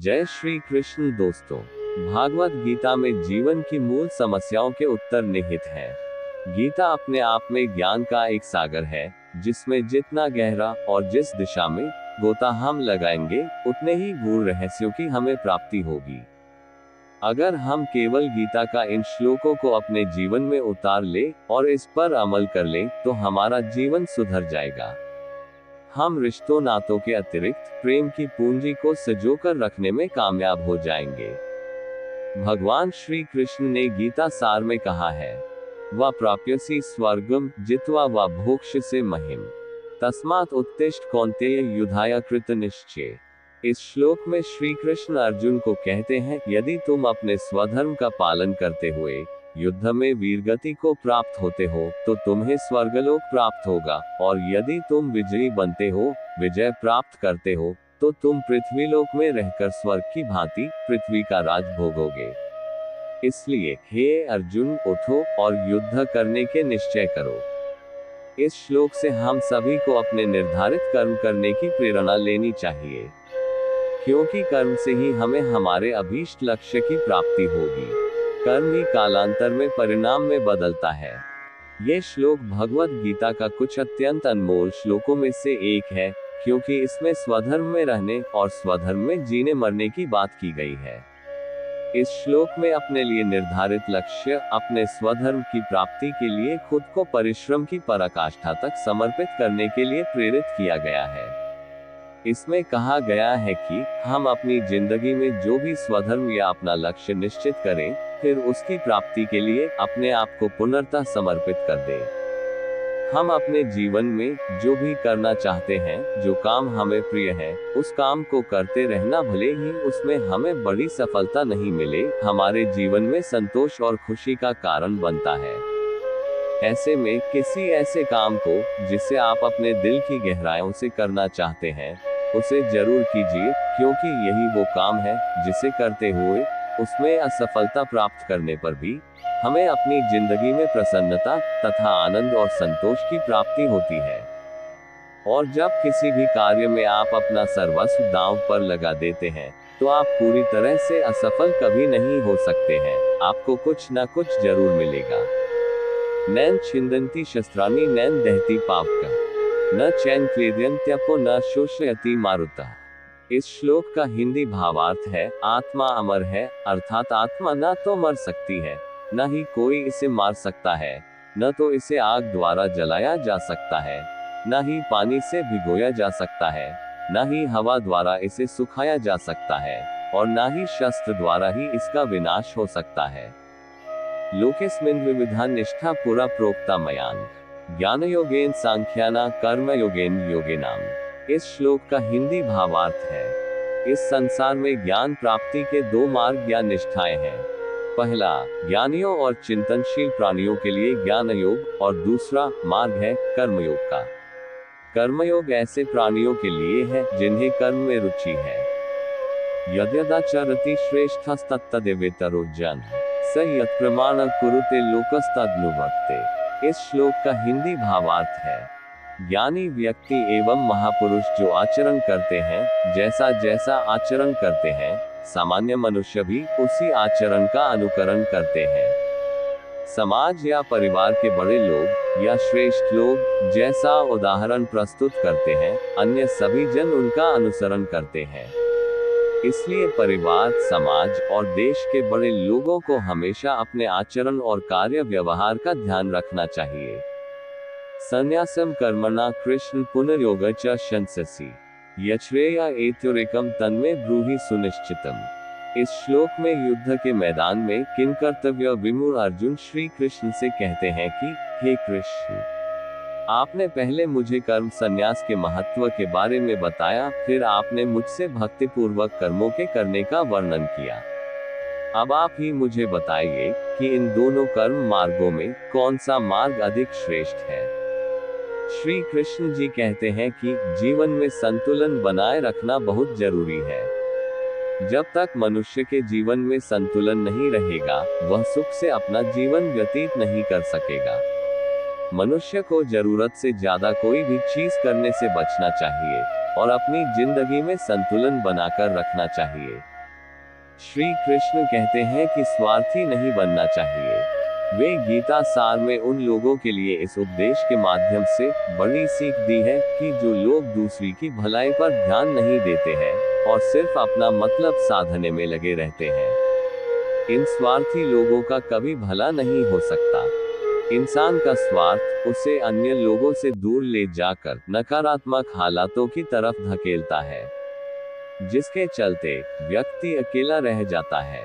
जय श्री कृष्ण दोस्तों। भागवत गीता में जीवन की मूल समस्याओं के उत्तर निहित हैं। गीता अपने आप में ज्ञान का एक सागर है, जिसमें जितना गहरा और जिस दिशा में गोता हम लगाएंगे, उतने ही गूढ़ रहस्यों की हमें प्राप्ति होगी। अगर हम केवल गीता का इन श्लोकों को अपने जीवन में उतार ले और इस पर अमल कर लें, तो हमारा जीवन सुधर जाएगा। हम रिश्तों नातों के अतिरिक्त प्रेम की पूंजी को संजोकर रखने में कामयाब हो जाएंगे। भगवान श्री कृष्ण ने गीता सार में कहा है, वा प्राप्यसी स्वर्गम जित्वा वा भोक्ष्यसे महिम तस्मात् उत्तिष्ठ कौन्तेय युद्धाय कृत निश्चय। इस श्लोक में श्री कृष्ण अर्जुन को कहते हैं, यदि तुम अपने स्वधर्म का पालन करते हुए युद्ध में वीरगति को प्राप्त होते हो, तो तुम्हें स्वर्गलोक प्राप्त होगा, और यदि तुम विजयी बनते हो, विजय प्राप्त करते हो, तो तुम पृथ्वीलोक में रहकर स्वर्ग की भांति पृथ्वी का राज भोगोगे। इसलिए हे अर्जुन, उठो और युद्ध करने के निश्चय करो। इस श्लोक से हम सभी को अपने निर्धारित कर्म करने की प्रेरणा लेनी चाहिए, क्योंकि कर्म से ही हमें हमारे अभीष्ट लक्ष्य की प्राप्ति होगी। कर्म ही कालांतर में परिणाम में बदलता है। ये श्लोक भगवत गीता का कुछ अत्यंत अनमोल श्लोकों में से एक है, क्योंकि इसमें स्वधर्म में रहने और स्वधर्म में जीने मरने की बात की गई है। इस श्लोक में अपने लिए निर्धारित लक्ष्य, अपने स्वधर्म की प्राप्ति के लिए खुद को परिश्रम की पराकाष्ठा तक समर्पित करने के लिए प्रेरित किया गया है। इसमें कहा गया है कि हम अपनी जिंदगी में जो भी स्वधर्म या अपना लक्ष्य निश्चित करें, फिर उसकी प्राप्ति के लिए अपने आप को पूर्णतः समर्पित कर दें। हम अपने जीवन में जो भी करना चाहते हैं, जो काम हमें प्रिय है, उस काम को करते रहना, भले ही उसमें हमें बड़ी सफलता नहीं मिले, हमारे जीवन में संतोष और खुशी का कारण बनता है। ऐसे में किसी ऐसे काम को जिसे आप अपने दिल की गहराइयों से करना चाहते हैं, उसे जरूर कीजिए, क्योंकि यही वो काम है जिसे करते हुए उसमें असफलता प्राप्त करने पर भी हमें अपनी जिंदगी में प्रसन्नता तथा आनंद और संतोष की प्राप्ति होती है। और जब किसी भी कार्य में आप अपना सर्वस्व दांव पर लगा देते हैं, तो आप पूरी तरह से असफल कभी नहीं हो सकते हैं। आपको कुछ न कुछ जरूर मिलेगा। नैन छिंदन्ति शस्त्राणि नैन दहति पावकः न चैन क्लेदयन्त्यपो न शोषयति मारुतः। इस श्लोक का हिंदी भावार्थ है, आत्मा अमर है, अर्थात आत्मा न तो मर सकती है, न ही कोई इसे मार सकता है, न तो इसे आग द्वारा जलाया जा सकता है, न ही पानी से भिगोया जा सकता है, न ही हवा द्वारा इसे सुखाया जा सकता है, और न ही शस्त्र द्वारा ही इसका विनाश हो सकता है। लोकेस्मिन् विविधा निष्ठा पुरा प्रोक्ता मयान ज्ञान योगेन सांख्याना कर्म योगेन योगिनाम। इस श्लोक का हिंदी भावार्थ है, इस संसार में ज्ञान प्राप्ति के दो मार्ग या निष्ठाएं हैं। पहला ज्ञानियों और चिंतनशील प्राणियों के लिए ज्ञान योग, और दूसरा मार्ग है कर्मयोग का। कर्मयोग ऐसे प्राणियों के लिए है जिन्हें कर्म में रुचि है। यद्यदाचरति श्रेष्ठस्तत्तदेवेतरो जनः स यत्प्रमाणं कुरुते लोकस्तदनुवर्तते। इस श्लोक का हिंदी भावार्थ है, ज्ञानी व्यक्ति एवं महापुरुष जो आचरण करते हैं, जैसा जैसा आचरण करते हैं, सामान्य मनुष्य भी उसी आचरण का अनुकरण करते हैं। समाज या परिवार के बड़े लोग या श्रेष्ठ लोग जैसा उदाहरण प्रस्तुत करते हैं, अन्य सभी जन उनका अनुसरण करते हैं। इसलिए परिवार, समाज और देश के बड़े लोगों को हमेशा अपने आचरण और कार्य व्यवहार का ध्यान रखना चाहिए। संन्यासम कर्मणा कृष्ण पुनर्योग च शंससि यच्छ्रेया एत्योरेकम तन्मे ब्रूहि सुनिश्चितम। इस श्लोक में युद्ध के मैदान में किन कर्तव्य विमूढ़ अर्जुन श्री कृष्ण से कहते हैं कि हे कृष्ण, आपने पहले मुझे कर्म संन्यास के महत्व के बारे में बताया, फिर आपने मुझसे भक्तिपूर्वक कर्मों के करने का वर्णन किया। अब आप ही मुझे बताइए कि इन दोनों कर्म मार्गों में कौन सा मार्ग अधिक श्रेष्ठ है। श्री कृष्ण जी कहते हैं कि जीवन में संतुलन बनाए रखना बहुत जरूरी है। जब तक मनुष्य के जीवन में संतुलन नहीं रहेगा, वह सुख से अपना जीवन व्यतीत नहीं कर सकेगा। मनुष्य को जरूरत से ज्यादा कोई भी चीज करने से बचना चाहिए और अपनी जिंदगी में संतुलन बनाकर रखना चाहिए। श्री कृष्ण कहते हैं कि स्वार्थी नहीं बनना चाहिए। वे गीता सार में उन लोगों के लिए इस उपदेश के माध्यम से बड़ी सीख दी है कि जो लोग दूसरी की भलाई पर ध्यान नहीं देते हैं और सिर्फ अपना मतलब साधने में लगे रहते हैं, इन स्वार्थी लोगों का कभी भला नहीं हो सकता। इंसान का स्वार्थ उसे अन्य लोगों से दूर ले जाकर नकारात्मक हालातों की तरफ धकेलता है, जिसके चलते व्यक्ति अकेला रह जाता है।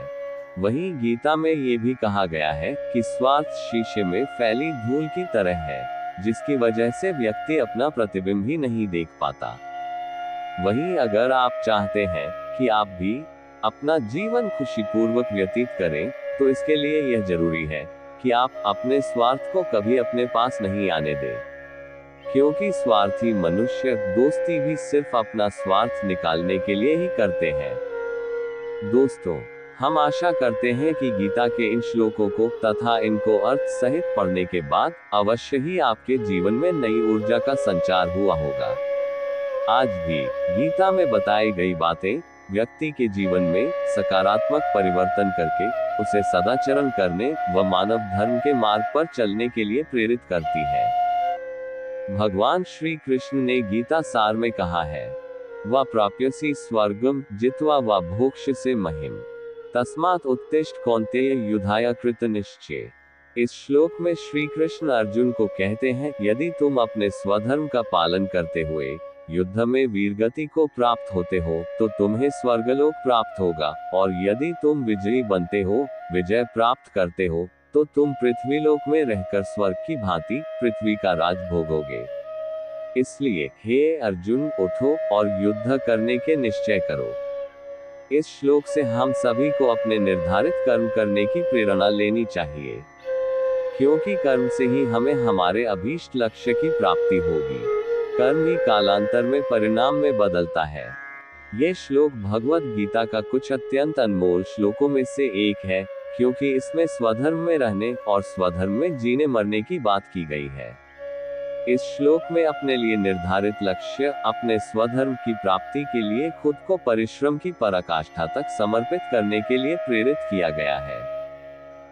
वहीं गीता में ये भी कहा गया है कि स्वार्थ शीशे में फैली धूल की तरह है, जिसकी वजह से व्यक्ति अपना प्रतिबिंब ही नहीं देख पाता। वहीं अगर आप चाहते हैं कि आप भी अपना जीवन खुशीपूर्वक व्यतीत करें, तो इसके लिए यह जरूरी है कि आप अपने स्वार्थ को कभी अपने पास नहीं आने दें, क्योंकि स्वार्थी मनुष्य दोस्ती भी सिर्फ अपना स्वार्थ निकालने के लिए ही करते हैं। दोस्तों, हम आशा करते हैं कि गीता के इन श्लोकों को तथा इनको अर्थ सहित पढ़ने के बाद अवश्य ही आपके जीवन में नई ऊर्जा का संचार हुआ होगा। आज भी गीता में बताई गई बातें व्यक्ति के जीवन में सकारात्मक परिवर्तन करके उसे सदाचरण करने व मानव धर्म के मार्ग पर चलने के लिए प्रेरित करती है। भगवान श्री कृष्ण ने गीता सार में कहा है, वा प्राप्यसी स्वर्गम जित्वा वा भोक्ष्यसे महिम तस्मात् उत्तिष्ठ कौन्तेय युद्धाय कृत निश्चय। इस श्लोक में श्री कृष्ण अर्जुन को कहते हैं, यदि तुम अपने स्वधर्म का पालन करते हुए युद्ध में वीरगति को प्राप्त होते हो तो तुम्हें स्वर्गलोक प्राप्त होगा, और यदि तुम विजयी बनते हो, विजय प्राप्त करते हो, तो तुम पृथ्वीलोक में रहकर स्वर्ग की भांति पृथ्वी का राज भोगोगे। इसलिए हे अर्जुन, उठो और युद्ध करने के निश्चय करो। इस श्लोक से हम सभी को अपने निर्धारित कर्म करने की प्रेरणा लेनी चाहिए, क्योंकि कर्म से ही हमें हमारे अभीष्ट लक्ष्य की प्राप्ति होगी। कर्म ही कालांतर में परिणाम में बदलता है। ये श्लोक भगवत गीता का कुछ अत्यंत अनमोल श्लोकों में से एक है, क्योंकि इसमें स्वधर्म में रहने और स्वधर्म में जीने मरने की बात की गई है। इस श्लोक में अपने लिए निर्धारित लक्ष्य, अपने स्वधर्म की प्राप्ति के लिए खुद को परिश्रम की पराकाष्ठा तक समर्पित करने के लिए प्रेरित किया गया है।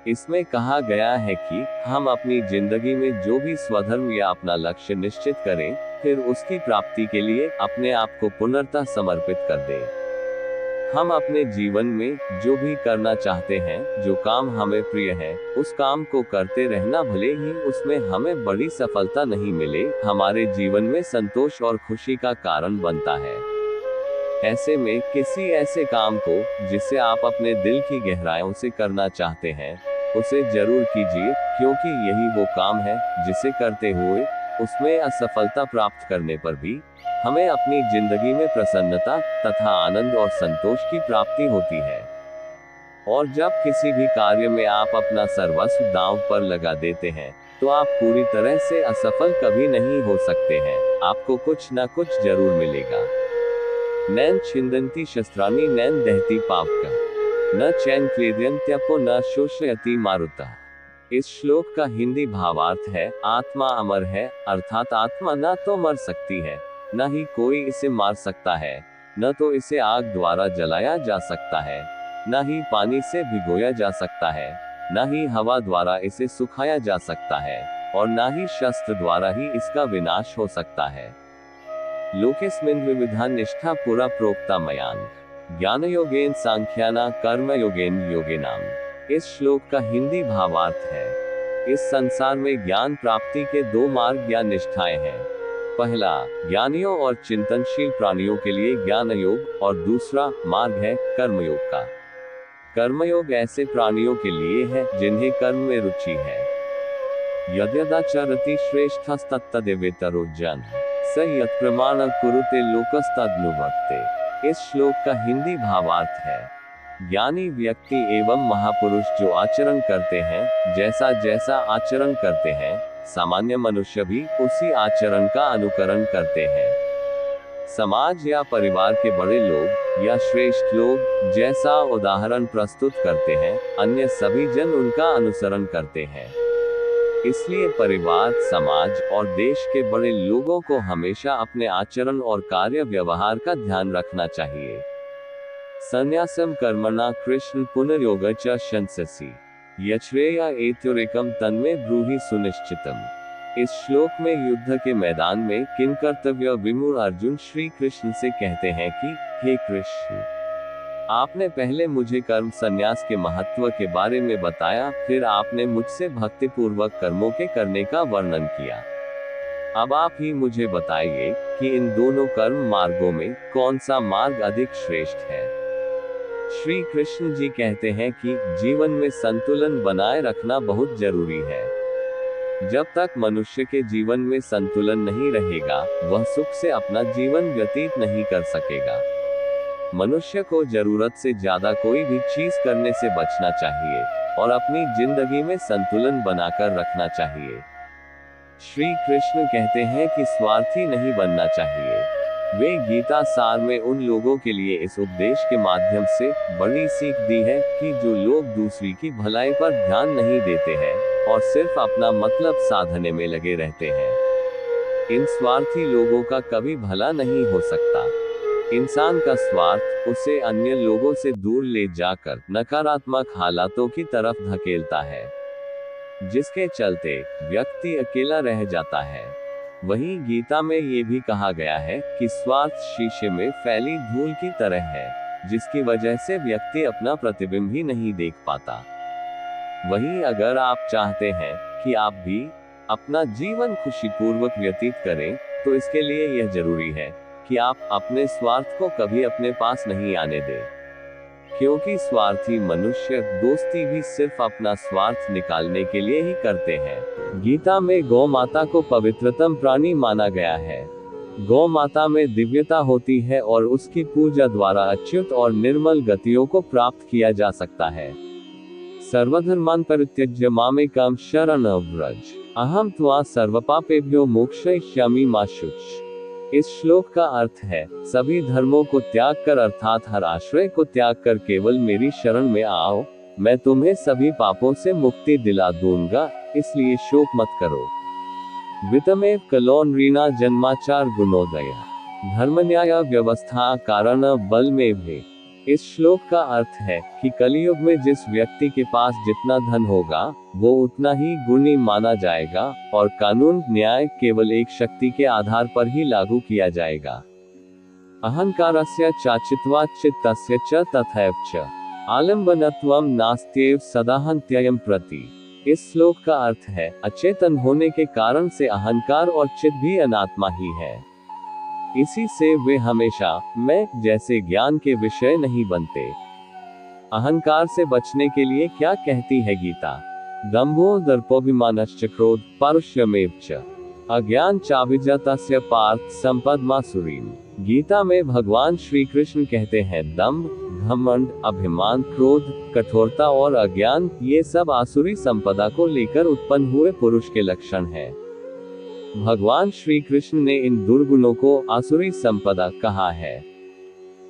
इसमें कहा गया है कि हम अपनी जिंदगी में जो भी स्वधर्म या अपना लक्ष्य निश्चित करें, फिर उसकी प्राप्ति के लिए अपने आप को पूर्णतः समर्पित कर दें। हम अपने जीवन में जो भी करना चाहते हैं, जो काम हमें प्रिय है, उस काम को करते रहना, भले ही उसमें हमें बड़ी सफलता नहीं मिले, हमारे जीवन में संतोष और खुशी का कारण बनता है। ऐसे में किसी ऐसे काम को जिसे आप अपने दिल की गहराइयों से करना चाहते हैं, उसे जरूर कीजिए, क्योंकि यही वो काम है जिसे करते हुए उसमें असफलता प्राप्त करने पर भी हमें अपनी जिंदगी में प्रसन्नता तथा आनंद और संतोष की प्राप्ति होती है। और जब किसी भी कार्य में आप अपना सर्वस्व दांव पर लगा देते हैं, तो आप पूरी तरह से असफल कभी नहीं हो सकते हैं। आपको कुछ न कुछ जरूर मिलेगा। नैन छिंदन्ति शस्त्राणि नैन दहति पावका न चैन क्लेद्यन्त्यपो न शोषयति मारुतः। इस श्लोक का हिंदी भावार्थ है, आत्मा अमर है, अर्थात आत्मा न तो मर सकती है, न ही कोई इसे मार सकता है, न तो इसे आग द्वारा जलाया जा सकता है, न ही पानी से भिगोया जा सकता है, न ही हवा द्वारा इसे सुखाया जा सकता है, और न ही शस्त्र द्वारा ही इसका विनाश हो सकता है। लोकेस्मिन् विविधा निष्ठा पुरा प्रोक्ता मयान ज्ञान योगेन सांख्याना कर्म योगेन योगिनाम। इस श्लोक का हिंदी भावार्थ है, इस संसार में ज्ञान प्राप्ति के दो मार्ग या निष्ठाएं हैं। पहला ज्ञानियों और चिंतनशील प्राणियों के लिए ज्ञान योग, और दूसरा मार्ग है कर्मयोग का। कर्मयोग ऐसे प्राणियों के लिए है जिन्हें कर्म में रुचि है। यद्यदाचरति श्रेष्ठस्तत्तदेवेतरो जन स यत् प्रमाण कुरुते लोकस्तदनुवर्ते। इस श्लोक का हिंदी भावार्थ है, ज्ञानी व्यक्ति एवं महापुरुष जो आचरण करते हैं, जैसा जैसा आचरण करते हैं, सामान्य मनुष्य भी उसी आचरण का अनुकरण करते हैं। समाज या परिवार के बड़े लोग या श्रेष्ठ लोग जैसा उदाहरण प्रस्तुत करते हैं, अन्य सभी जन उनका अनुसरण करते हैं। इसलिए परिवार, समाज और देश के बड़े लोगों को हमेशा अपने आचरण और कार्य व्यवहार का ध्यान रखना चाहिए। संन्यासम कर्मणा कृष्ण पुनर्योग च शंससि यच्छ्रेया एत्युरेकम तन्मे ब्रूहि सुनिश्चितम। इस श्लोक में युद्ध के मैदान में किन कर्तव्य विमूढ़ अर्जुन श्री कृष्ण से कहते हैं कि हे कृष्ण, आपने पहले मुझे कर्म संन्यास के महत्व के बारे में बताया, फिर आपने मुझसे भक्ति पूर्वक कर्मों के करने का वर्णन किया। अब आप ही मुझे बताइए कि इन दोनों कर्म मार्गों में कौन सा मार्ग अधिक श्रेष्ठ है। श्री कृष्ण जी कहते हैं कि जीवन में संतुलन बनाए रखना बहुत जरूरी है। जब तक मनुष्य के जीवन में संतुलन नहीं रहेगा, वह सुख से अपना जीवन व्यतीत नहीं कर सकेगा। मनुष्य को जरूरत से ज्यादा कोई भी चीज करने से बचना चाहिए और अपनी जिंदगी में संतुलन बनाकर रखना चाहिए। श्री कृष्ण कहते हैं कि स्वार्थी नहीं बनना चाहिए। वे गीता सार में उन लोगों के लिए इस उपदेश के माध्यम से बड़ी सीख दी है कि जो लोग दूसरी की भलाई पर ध्यान नहीं देते हैं और सिर्फ अपना मतलब साधने में लगे रहते हैं, इन स्वार्थी लोगों का कभी भला नहीं हो सकता। इंसान का स्वार्थ उसे अन्य लोगों से दूर ले जाकर नकारात्मक हालातों की तरफ धकेलता है, जिसके चलते व्यक्ति अकेला रह जाता है। वहीं गीता में ये भी कहा गया है कि स्वार्थ शीशे में फैली धूल की तरह है, जिसकी वजह से व्यक्ति अपना प्रतिबिंब ही नहीं देख पाता। वहीं अगर आप चाहते हैं कि आप भी अपना जीवन खुशीपूर्वक व्यतीत करें, तो इसके लिए यह जरूरी है कि आप अपने स्वार्थ को कभी अपने पास नहीं आने दें, क्योंकि स्वार्थी मनुष्य दोस्ती भी सिर्फ अपना स्वार्थ निकालने के लिए ही करते हैं। गीता में गौ माता को पवित्रतम प्राणी माना गया है। गौ माता में दिव्यता होती है और उसकी पूजा द्वारा अच्युत और निर्मल गतियों को प्राप्त किया जा सकता है। सर्वधर्मान् परित्यज्य मामेकं शरणं व्रज अहम त्वा सर्वपापेभ्यो मोक्षयिष्यामि मा शुच। इस श्लोक का अर्थ है, सभी धर्मों को त्याग कर अर्थात हर आश्रय को त्याग कर केवल मेरी शरण में आओ, मैं तुम्हें सभी पापों से मुक्ति दिला दूंगा, इसलिए शोक मत करो। वितमेव कलो नृणा जन्माचार गुणोदय धर्मन्याय व्यवस्था कारण बल में भी। इस श्लोक का अर्थ है कि कलियुग में जिस व्यक्ति के पास जितना धन होगा, वो उतना ही गुणी माना जाएगा और कानून न्याय केवल एक शक्ति के आधार पर ही लागू किया जाएगा। अहंकारस्य चाचित्वात् चित्तस्य च तथैव च आलम्बनत्वं नास्त्येव सदाहन्त्ययं प्रति। इस श्लोक का अर्थ है, अचेतन होने के कारण से अहंकार और चित्त भी अनात्मा ही है। इसी से वे हमेशा मैं जैसे ज्ञान के विषय नहीं बनते। अहंकार से बचने के लिए क्या कहती है गीता? दंभो दर्पोभिमानश्च क्रोध पारुष्यमेव च अज्ञान चाभिजातस्य पार्थ संपदमासुरीम। गीता में भगवान श्री कृष्ण कहते हैं, दंभ, घमंड, अभिमान, क्रोध, कठोरता और अज्ञान, ये सब आसुरी संपदा को लेकर उत्पन्न हुए पुरुष के लक्षण हैं। भगवान श्री कृष्ण ने इन दुर्गुणों को आसुरी संपदा कहा है।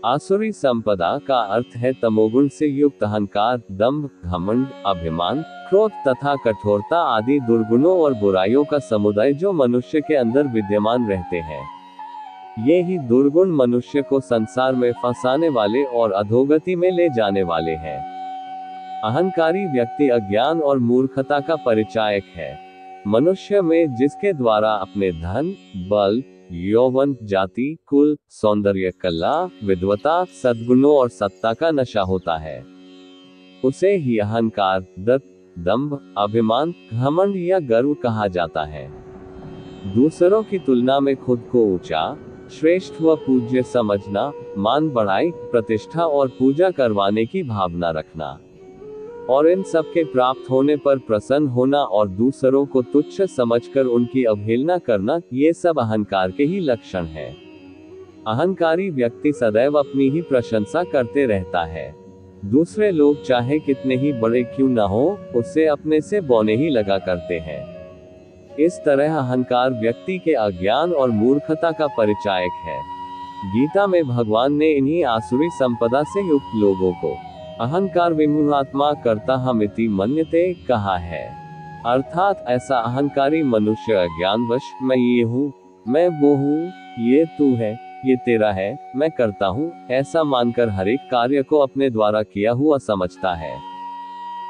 आसुरी संपदा का अर्थ है तमोगुण से युक्त अहंकार, दंभ, घमंड, अभिमान, क्रोध तथा कठोरता आदि दुर्गुणों और बुराइयों का समुदाय जो मनुष्य के अंदर विद्यमान रहते हैं। ये ही दुर्गुण मनुष्य को संसार में फंसाने वाले और अधोगति में ले जाने वाले हैं। अहंकारी व्यक्ति अज्ञान और मूर्खता का परिचायक है। मनुष्य में जिसके द्वारा अपने धन, बल, यौवन, जाति, कुल, सौंदर्य, कला, विद्वता, सद्गुणों और सत्ता का नशा होता है, उसे ही अहंकार, दंभ, अभिमान, घमंड या गर्व कहा जाता है। दूसरों की तुलना में खुद को ऊंचा, श्रेष्ठ व पूज्य समझना, मान बढ़ाई, प्रतिष्ठा और पूजा करवाने की भावना रखना, और इन सब के प्राप्त होने पर प्रसन्न होना और दूसरों को तुच्छ समझकर उनकी अवहेलना करना, ये सब अहंकार के ही लक्षण हैं। अहंकारी व्यक्ति सदैव अपनी ही प्रशंसा करते रहता है। दूसरे लोग चाहे कितने ही बड़े क्यों न हो, उसे अपने से बौने ही लगा करते हैं। इस तरह अहंकार व्यक्ति के अज्ञान और मूर्खता का परिचायक है। गीता में भगवान ने इन्हीं आसुरी संपदा से युक्त लोगों को अहंकार विमूढ़ात्मा करता हमिति मन्यते कहा है। अर्थात ऐसा अहंकारी मनुष्य अज्ञानवश मैं ये हूँ, मैं वो हूँ, ये तू है, ये तेरा है, मैं करता हूँ, ऐसा मानकर हर एक कार्य को अपने द्वारा किया हुआ समझता है।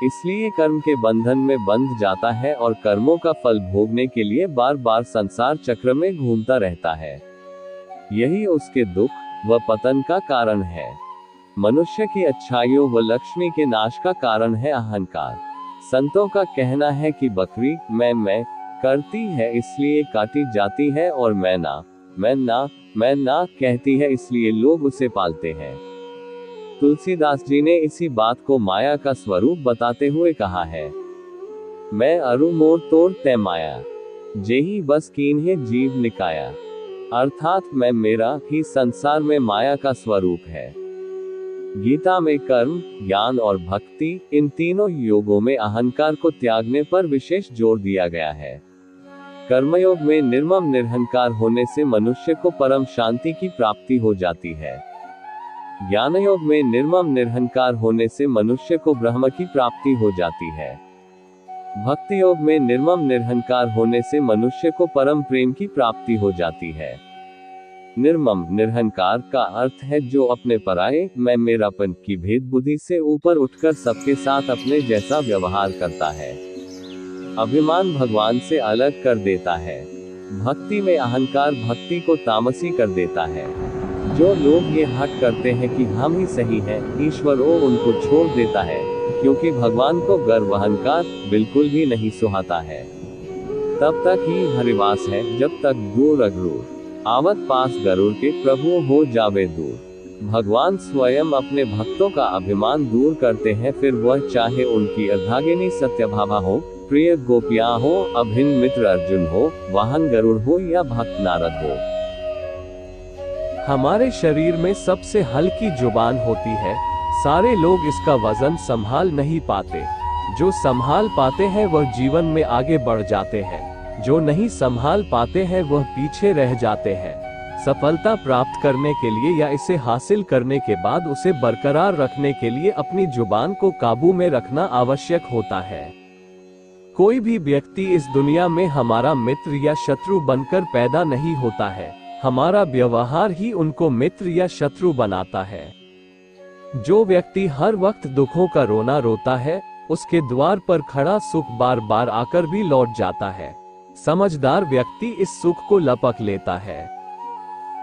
इसलिए कर्म के बंधन में बंध जाता है और कर्मों का फल भोगने के लिए बार बार संसार चक्र में घूमता रहता है। यही उसके दुख व पतन का कारण है। मनुष्य की अच्छाइयों व लक्ष्मी के नाश का कारण है अहंकार। संतों का कहना है कि बकरी मैं करती है इसलिए काटी जाती है, और मैं ना कहती है इसलिए लोग उसे पालते हैं। तुलसीदास जी ने इसी बात को माया का स्वरूप बताते हुए कहा है, मैं अरु मोर तोर तै माया, जेहि बस कीन्हे जीव निकाया। अर्थात मैं मेरा ही संसार में माया का स्वरूप है। गीता में कर्म, ज्ञान और भक्ति, इन तीनों योगों में अहंकार को त्यागने पर विशेष जोर दिया गया है। कर्मयोग में निर्मम निरहंकार होने से मनुष्य को परम शांति की प्राप्ति हो जाती है। ज्ञान योग में निर्मम निरहंकार होने से मनुष्य को ब्रह्म की प्राप्ति हो जाती है। भक्ति योग में निर्मम निरहंकार होने से मनुष्य को परम प्रेम की प्राप्ति हो जाती है। निर्मम निरहंकार का अर्थ है जो अपने पराये मैं मेरापन की भेद बुद्धि से ऊपर उठकर सबके साथ अपने जैसा व्यवहार करता है। अभिमान भगवान से अलग कर देता है। भक्ति में अहंकार भक्ति को तामसी कर देता है। जो लोग ये हट करते हैं कि हम ही सही हैं, ईश्वर उनको छोड़ देता है, क्योंकि भगवान को गर्व अहंकार बिल्कुल भी नहीं सुहाता है। तब तक ही हरिवास है जब तक दूर अगरूर आवत पास गरुड़ के प्रभु हो जावे दूर। भगवान स्वयं अपने भक्तों का अभिमान दूर करते हैं, फिर वह चाहे उनकी अर्धांगिनी सत्यभामा हो, प्रिय गोपियां हो, अभिन्न मित्र अर्जुन हो, वाहन गरुड़ हो या भक्त नारद हो। हमारे शरीर में सबसे हल्की जुबान होती है। सारे लोग इसका वजन संभाल नहीं पाते। जो संभाल पाते हैं वह जीवन में आगे बढ़ जाते हैं, जो नहीं संभाल पाते हैं वह पीछे रह जाते हैं। सफलता प्राप्त करने के लिए या इसे हासिल करने के बाद उसे बरकरार रखने के लिए अपनी जुबान को काबू में रखना आवश्यक होता है। कोई भी व्यक्ति इस दुनिया में हमारा मित्र या शत्रु बनकर पैदा नहीं होता है। हमारा व्यवहार ही उनको मित्र या शत्रु बनाता है। जो व्यक्ति हर वक्त दुखों का रोना रोता है, उसके द्वार पर खड़ा सुख बार बार आकर भी लौट जाता है। समझदार व्यक्ति इस सुख को लपक लेता है।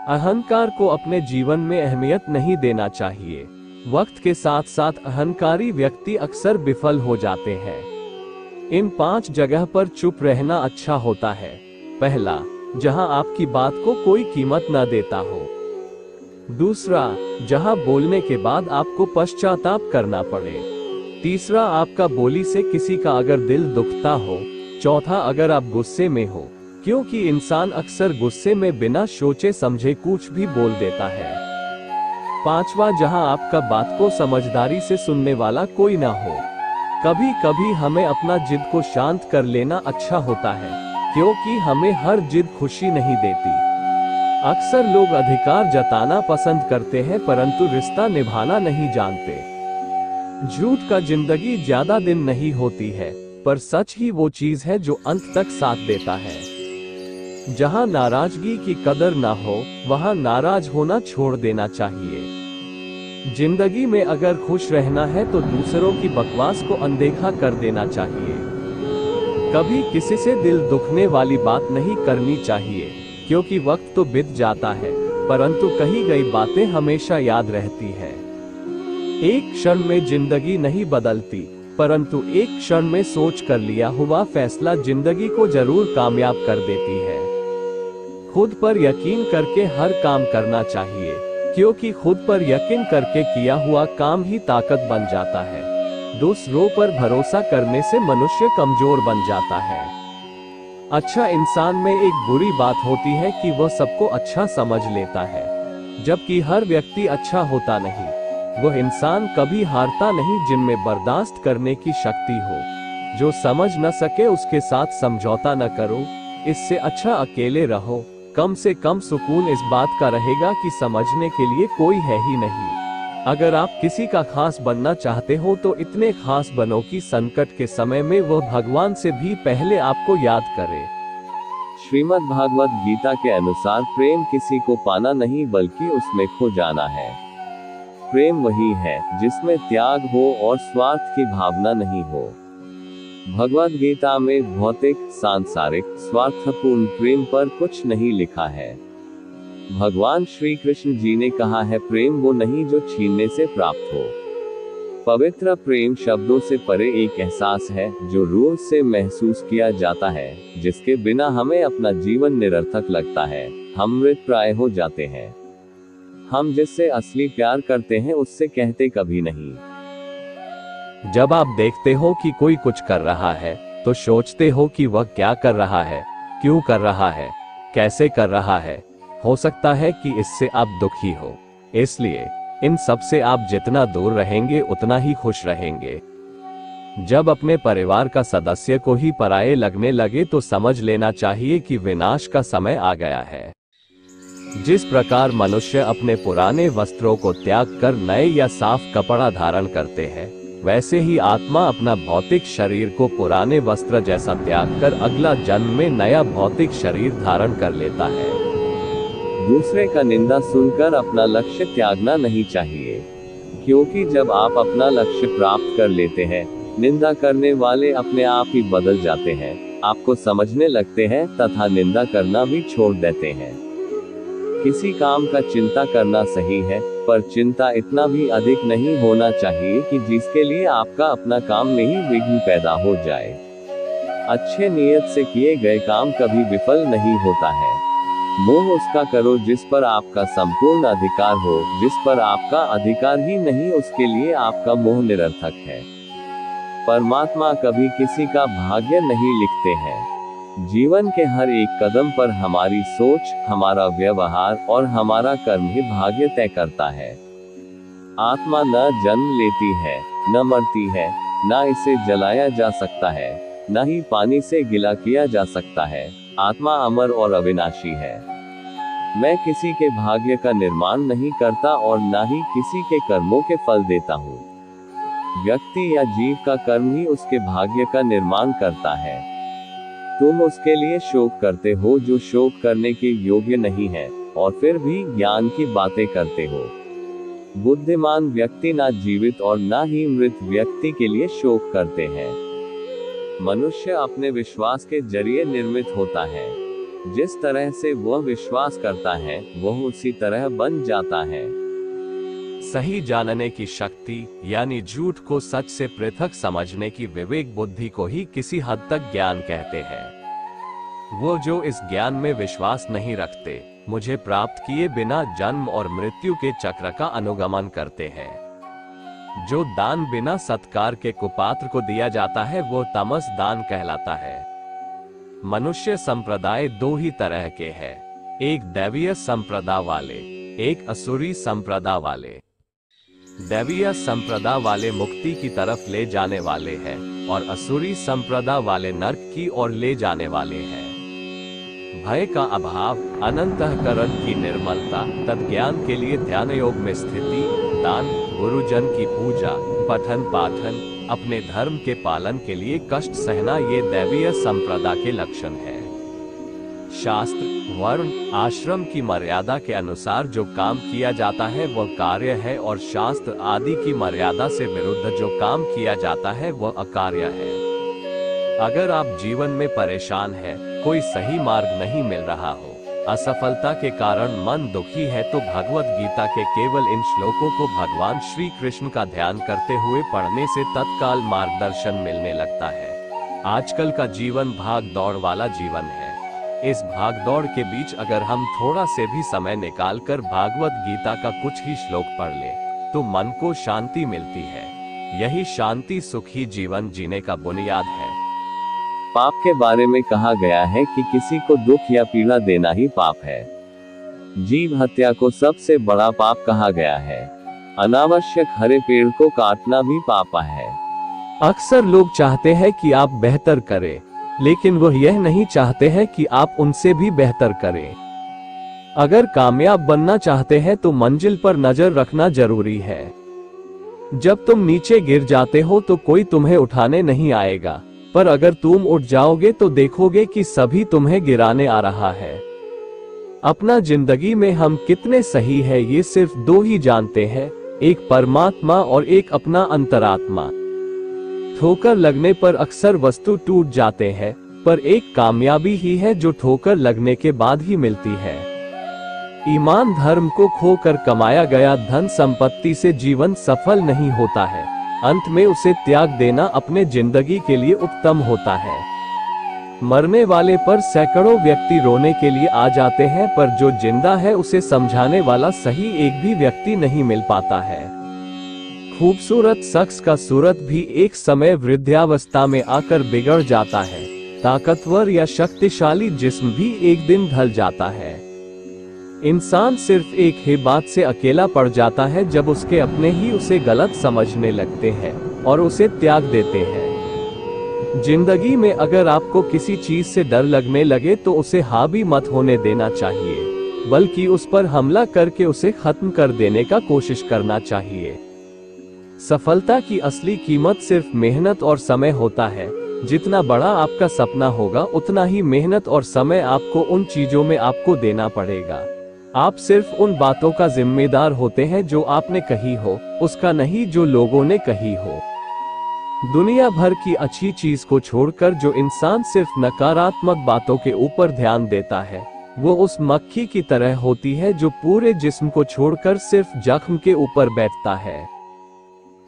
अहंकार को अपने जीवन में अहमियत नहीं देना चाहिए। वक्त के साथ साथ अहंकारी व्यक्ति अक्सर विफल हो जाते हैं। इन 5 जगह पर चुप रहना अच्छा होता है। पहला, जहां आपकी बात को कोई कीमत न देता हो। दूसरा, जहां बोलने के बाद आपको पश्चाताप करना पड़े। तीसरा, आपका बोली से किसी का अगर दिल दुखता हो। चौथा, अगर आप गुस्से में हो, क्योंकि इंसान अक्सर गुस्से में बिना सोचे समझे कुछ भी बोल देता है। पांचवा, जहां आपका बात को समझदारी से सुनने वाला कोई ना हो। कभी कभी हमें अपना जिद को शांत कर लेना अच्छा होता है, क्योंकि हमें हर जिद खुशी नहीं देती। अक्सर लोग अधिकार जताना पसंद करते हैं, परंतु रिश्ता निभाना नहीं जानते। झूठ का जिंदगी ज्यादा दिन नहीं होती है, पर सच ही वो चीज है जो अंत तक साथ देता है। जहां नाराजगी की कदर ना हो, वहां नाराज होना छोड़ देना चाहिए। जिंदगी में अगर खुश रहना है तो दूसरों की बकवास को अनदेखा कर देना चाहिए। कभी किसी से दिल दुखने वाली बात नहीं करनी चाहिए, क्योंकि वक्त तो बीत जाता है, परंतु कही गई बातें हमेशा याद रहती है। एक क्षण में जिंदगी नहीं बदलती, परंतु एक क्षण में सोच कर लिया हुआ फैसला जिंदगी को जरूर कामयाब कर देती है। खुद पर यकीन करके हर काम करना चाहिए, क्योंकि खुद पर यकीन करके किया हुआ काम ही ताकत बन जाता है। दूसरों पर भरोसा करने से मनुष्य कमजोर बन जाता है। अच्छा इंसान में एक बुरी बात होती है कि वह सबको अच्छा समझ लेता है, जबकि हर व्यक्ति अच्छा होता नहीं। वह इंसान कभी हारता नहीं जिनमें बर्दाश्त करने की शक्ति हो। जो समझ न सके उसके साथ समझौता न करो, इससे अच्छा अकेले रहो। कम से कम सुकून इस बात का रहेगा कि समझने के लिए कोई है ही नहीं। अगर आप किसी का खास बनना चाहते हो तो इतने खास बनो कि संकट के समय में वह भगवान से भी पहले आपको याद करे। श्रीमद् भागवत गीता के अनुसार प्रेम किसी को पाना नहीं बल्कि उसमें खो जाना है। प्रेम वही है जिसमें त्याग हो और स्वार्थ की भावना नहीं हो। भगवत गीता में भौतिक, सांसारिक, स्वार्थपूर्ण प्रेम पर कुछ नहीं लिखा है। भगवान श्री कृष्ण जी ने कहा है, प्रेम वो नहीं जो छीनने से प्राप्त हो। पवित्र प्रेम शब्दों से परे एक एहसास है जो रूह से महसूस किया जाता है, जिसके बिना हमें अपना जीवन निरर्थक लगता है। हम मृतप्राय हो जाते हैं। हम जिससे असली प्यार करते हैं उससे कहते कभी नहीं। जब आप देखते हो कि कोई कुछ कर रहा है तो सोचते हो कि वह क्या कर रहा है, क्यों कर रहा है, कैसे कर रहा है। हो सकता है कि इससे आप दुखी हो, इसलिए इन सब से आप जितना दूर रहेंगे उतना ही खुश रहेंगे। जब अपने परिवार का सदस्य को ही पराये लगने लगे तो समझ लेना चाहिए कि विनाश का समय आ गया है। जिस प्रकार मनुष्य अपने पुराने वस्त्रों को त्याग कर नए या साफ कपड़ा धारण करते हैं, वैसे ही आत्मा अपना भौतिक शरीर को पुराने वस्त्र जैसा त्याग कर अगला जन्म में नया भौतिक शरीर धारण कर लेता है। दूसरे का निंदा सुनकर अपना लक्ष्य त्यागना नहीं चाहिए, क्योंकि जब आप अपना लक्ष्य प्राप्त कर लेते हैं, निंदा करने वाले अपने आप ही बदल जाते हैं, आपको समझने लगते हैं तथा निंदा करना भी छोड़ देते हैं। किसी काम का चिंता करना सही है, पर चिंता इतना भी अधिक नहीं होना चाहिए कि जिसके लिए आपका अपना काम में ही विघ्न पैदा हो जाए। अच्छे नियत से किए गए काम कभी विफल नहीं होता है। मोह उसका करो जिस पर आपका संपूर्ण अधिकार हो, जिस पर आपका अधिकार ही नहीं उसके लिए आपका मोह निरर्थक है। परमात्मा कभी किसी का भाग्य नहीं लिखते हैं। जीवन के हर एक कदम पर हमारी सोच, हमारा व्यवहार और हमारा कर्म ही भाग्य तय करता है। आत्मा न जन्म लेती है, न मरती है, न इसे जलाया जा सकता है, न ही पानी से गिला किया जा सकता है। आत्मा अमर और अविनाशी है। मैं किसी के भाग्य का निर्माण नहीं करता और न ही किसी के कर्मों के फल देता हूँ। व्यक्ति या जीव का कर्म ही उसके भाग्य का निर्माण करता है। तुम उसके लिए शोक करते हो जो शोक करने के योग्य नहीं है, और फिर भी ज्ञान की बातें करते हो। बुद्धिमान व्यक्ति ना जीवित और ना ही मृत व्यक्ति के लिए शोक करते हैं। मनुष्य अपने विश्वास के जरिए निर्मित होता है। जिस तरह से वह विश्वास करता है वह उसी तरह बन जाता है। सही जानने की शक्ति यानी झूठ को सच से पृथक समझने की विवेक बुद्धि को ही किसी हद तक ज्ञान कहते हैं। वो जो इस ज्ञान में विश्वास नहीं रखते, मुझे प्राप्त किए बिना जन्म और मृत्यु के चक्र का अनुगमन करते हैं। जो दान बिना सत्कार के कुपात्र को दिया जाता है वो तमस दान कहलाता है। मनुष्य संप्रदाय दो ही तरह के हैं, एक दैवीय संप्रदाय वाले, एक असुरी संप्रदाय वाले। दैवीय संप्रदाय वाले मुक्ति की तरफ ले जाने वाले हैं और असुरी संप्रदाय वाले नरक की ओर ले जाने वाले हैं। भय का अभाव, अनंतःकरण की निर्मलता, तत्ज्ञान के लिए ध्यान योग में स्थिति, दान, गुरुजन की पूजा, पठन पाठन, अपने धर्म के पालन के लिए कष्ट सहना, ये दैवीय संप्रदाय के लक्षण है। शास्त्र, वर्ण, आश्रम की मर्यादा के अनुसार जो काम किया जाता है वह कार्य है और शास्त्र आदि की मर्यादा से विरुद्ध जो काम किया जाता है वह अकार्य है। अगर आप जीवन में परेशान हैं, कोई सही मार्ग नहीं मिल रहा हो, असफलता के कारण मन दुखी है, तो भगवत गीता के केवल इन श्लोकों को भगवान श्री कृष्ण का ध्यान करते हुए पढ़ने से तत्काल मार्गदर्शन मिलने लगता है। आजकल का जीवन भाग दौड़ वाला जीवन है। इस भाग दौड़ के बीच अगर हम थोड़ा से भी समय निकालकर भागवत गीता का कुछ ही श्लोक पढ़ लें, तो मन को शांति मिलती है। यही शांति सुखी जीवन जीने का बुनियाद है। पाप के बारे में कहा गया है कि किसी को दुख या पीड़ा देना ही पाप है। जीव हत्या को सबसे बड़ा पाप कहा गया है। अनावश्यक हरे पेड़ को काटना भी पाप है। अक्सर लोग चाहते हैं कि आप बेहतर करें, लेकिन वह यह नहीं चाहते हैं कि आप उनसे भी बेहतर करें। अगर कामयाब बनना चाहते हैं तो मंजिल पर नजर रखना जरूरी है। जब तुम नीचे गिर जाते हो तो कोई तुम्हें उठाने नहीं आएगा। पर अगर तुम उठ जाओगे तो देखोगे कि सभी तुम्हें गिराने आ रहा है। अपना जिंदगी में हम कितने सही है ये सिर्फ दो ही जानते हैं, एक परमात्मा और एक अपना अंतरात्मा। ठोकर लगने पर अक्सर वस्तु टूट जाते हैं, पर एक कामयाबी ही है जो ठोकर लगने के बाद ही मिलती है। ईमान धर्म को खोकर कमाया गया धन संपत्ति से जीवन सफल नहीं होता है, अंत में उसे त्याग देना अपने जिंदगी के लिए उत्तम होता है। मरने वाले पर सैकड़ों व्यक्ति रोने के लिए आ जाते हैं, पर जो जिंदा है उसे समझाने वाला सही एक भी व्यक्ति नहीं मिल पाता है। खूबसूरत शख्स का सूरत भी एक समय वृद्धावस्था में आकर बिगड़ जाता है, ताकतवर या शक्तिशाली जिस्म भी एक दिन ढल जाता है। इंसान सिर्फ एक ही बात से अकेला पड़ जाता है जब उसके अपने ही उसे गलत समझने लगते हैं और उसे त्याग देते हैं। जिंदगी में अगर आपको किसी चीज से डर लगने लगे तो उसे हावी मत होने देना चाहिए, बल्कि उस पर हमला करके उसे खत्म कर देने का कोशिश करना चाहिए। सफलता की असली कीमत सिर्फ मेहनत और समय होता है। जितना बड़ा आपका सपना होगा उतना ही मेहनत और समय आपको उन चीजों में आपको देना पड़ेगा। आप सिर्फ उन बातों का जिम्मेदार होते हैं जो आपने कही हो, उसका नहीं जो लोगों ने कही हो। दुनिया भर की अच्छी चीज को छोड़कर जो इंसान सिर्फ नकारात्मक बातों के ऊपर ध्यान देता है, वो उस मक्खी की तरह होती है जो पूरे जिस्म को छोड़कर सिर्फ जख्म के ऊपर बैठता है।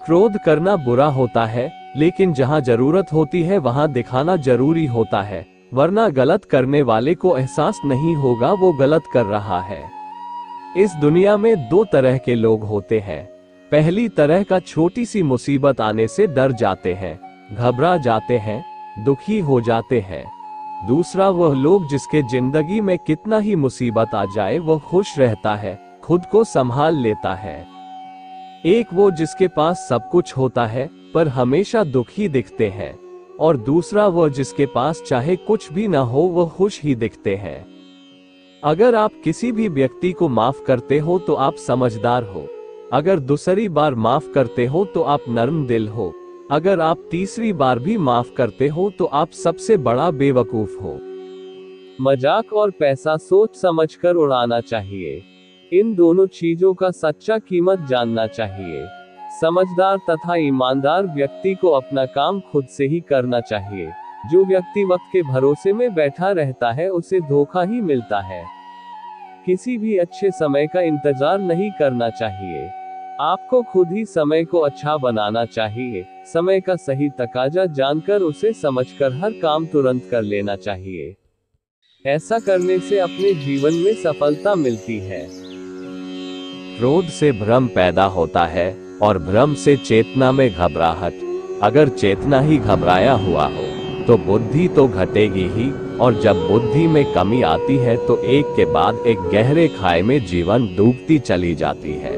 क्रोध करना बुरा होता है, लेकिन जहां जरूरत होती है वहां दिखाना जरूरी होता है, वरना गलत करने वाले को एहसास नहीं होगा वो गलत कर रहा है। इस दुनिया में दो तरह के लोग होते हैं। पहली तरह का छोटी सी मुसीबत आने से डर जाते हैं, घबरा जाते हैं, दुखी हो जाते हैं। दूसरा वह लोग जिसके जिंदगी में कितना ही मुसीबत आ जाए वह खुश रहता है, खुद को संभाल लेता है। एक वो जिसके पास सब कुछ होता है पर हमेशा दुखी दिखते हैं, और दूसरा वह जिसके पास चाहे कुछ भी ना हो वह खुश ही दिखते हैं। अगर आप किसी भी व्यक्ति को माफ करते हो तो आप समझदार हो, अगर दूसरी बार माफ करते हो तो आप नर्म दिल हो, अगर आप तीसरी बार भी माफ करते हो तो आप सबसे बड़ा बेवकूफ हो। मजाक और पैसा सोच समझकर उड़ाना चाहिए। इन दोनों चीजों का सच्चा कीमत जानना चाहिए। समझदार तथा ईमानदार व्यक्ति को अपना काम खुद से ही करना चाहिए। जो व्यक्ति वक्त के भरोसे में बैठा रहता है उसे धोखा ही मिलता है। किसी भी अच्छे समय का इंतजार नहीं करना चाहिए, आपको खुद ही समय को अच्छा बनाना चाहिए। समय का सही तकाजा जानकर उसे समझकर हर काम तुरंत कर लेना चाहिए। ऐसा करने से अपने जीवन में सफलता मिलती है। क्रोध से भ्रम पैदा होता है और भ्रम से चेतना में घबराहट। अगर चेतना ही घबराया हुआ हो तो बुद्धि तो घटेगी ही, और जब बुद्धि में कमी आती है तो एक के बाद एक गहरे खाई में जीवन डूबती चली जाती है।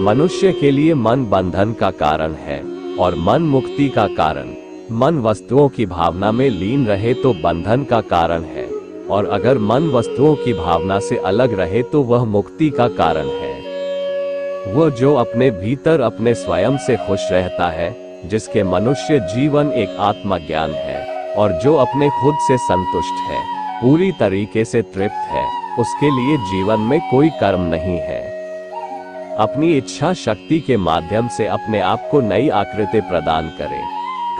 मनुष्य के लिए मन बंधन का कारण है और मन मुक्ति का कारण। मन वस्तुओं की भावना में लीन रहे तो बंधन का कारण है, और अगर मन वस्तुओं की भावना से अलग रहे तो वह मुक्ति का कारण है। वह जो अपने भीतर अपने स्वयं से खुश रहता है, जिसके मनुष्य जीवन एक आत्मज्ञान है, और जो अपने खुद से संतुष्ट है, पूरी तरीके से तृप्त है, उसके लिए जीवन में कोई कर्म नहीं है। अपनी इच्छा शक्ति के माध्यम से अपने आप को नई आकृति प्रदान करें।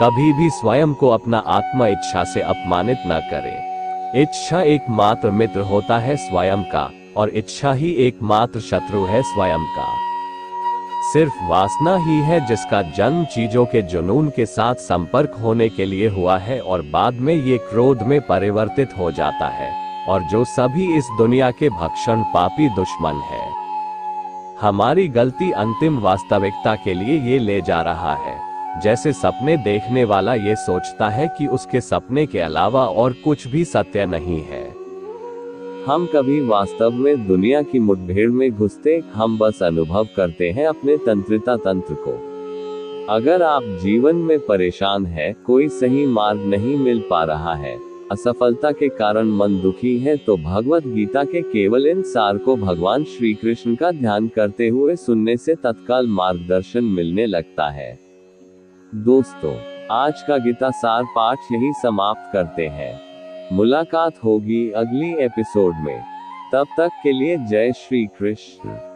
कभी भी स्वयं को अपना आत्मा इच्छा से अपमानित न करें। इच्छा एकमात्र मित्र होता है स्वयं का, और इच्छा ही एकमात्र शत्रु है स्वयं का। सिर्फ वासना ही है जिसका जन्म चीजों के जुनून के साथ संपर्क होने के लिए हुआ है, और बाद में ये क्रोध में परिवर्तित हो जाता है, और जो सभी इस दुनिया के भक्षण पापी दुश्मन है। हमारी गलती अंतिम वास्तविकता के लिए ये ले जा रहा है। जैसे सपने देखने वाला ये सोचता है कि उसके सपने के अलावा और कुछ भी सत्य नहीं है। हम कभी वास्तव में दुनिया की मुठभेड़ में घुसते, हम बस अनुभव करते हैं अपने तंत्रिता तंत्र को। अगर आप जीवन में परेशान हैं, कोई सही मार्ग नहीं मिल पा रहा है, असफलता के कारण मन दुखी है, तो भगवत गीता के केवल इन सार को भगवान श्री कृष्ण का ध्यान करते हुए सुनने से तत्काल मार्गदर्शन मिलने लगता है। दोस्तों, आज का गीता सार पाठ यही समाप्त करते हैं। मुलाकात होगी अगली एपिसोड में। तब तक के लिए जय श्री कृष्ण।